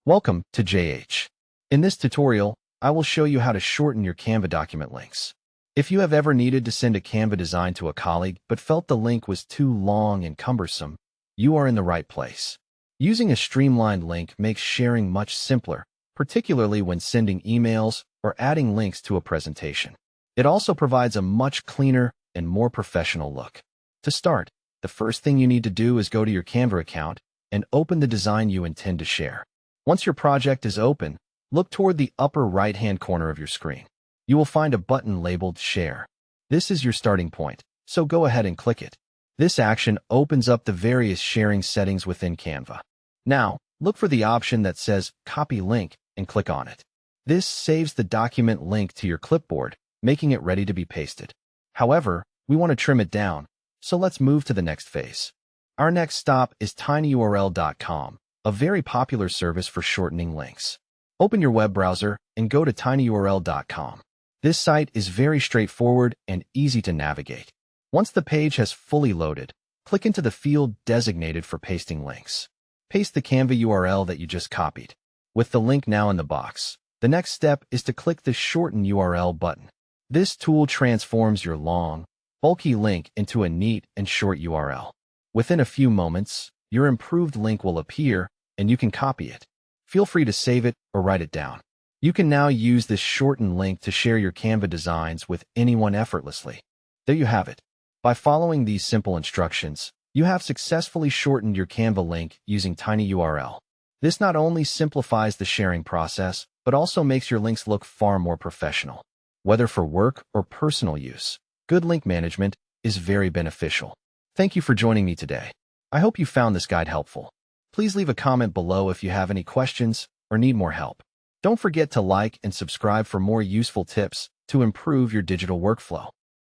Welcome to JH. In this tutorial, I will show you how to shorten your Canva document links. If you have ever needed to send a Canva design to a colleague but felt the link was too long and cumbersome, you are in the right place. Using a streamlined link makes sharing much simpler, particularly when sending emails or adding links to a presentation. It also provides a much cleaner and more professional look. To start, the first thing you need to do is go to your Canva account and open the design you intend to share. Once your project is open, look toward the upper right-hand corner of your screen. You will find a button labeled Share. This is your starting point, so go ahead and click it. This action opens up the various sharing settings within Canva. Now, look for the option that says Copy Link and click on it. This saves the document link to your clipboard, making it ready to be pasted. However, we want to trim it down, so let's move to the next phase. Our next stop is tinyurl.com. A very popular service for shortening links. Open your web browser and go to tinyurl.com. This site is very straightforward and easy to navigate. Once the page has fully loaded, click into the field designated for pasting links. Paste the Canva URL that you just copied. With the link now in the box, the next step is to click the Shorten URL button. This tool transforms your long, bulky link into a neat and short URL. Within a few moments, your improved link will appear, and you can copy it. Feel free to save it or write it down. You can now use this shortened link to share your Canva designs with anyone effortlessly. There you have it. By following these simple instructions, you have successfully shortened your Canva link using tinyurl. This not only simplifies the sharing process, but also makes your links look far more professional. Whether for work or personal use, good link management is very beneficial. Thank you for joining me today. I hope you found this guide helpful. Please leave a comment below if you have any questions or need more help. Don't forget to like and subscribe for more useful tips to improve your digital workflow.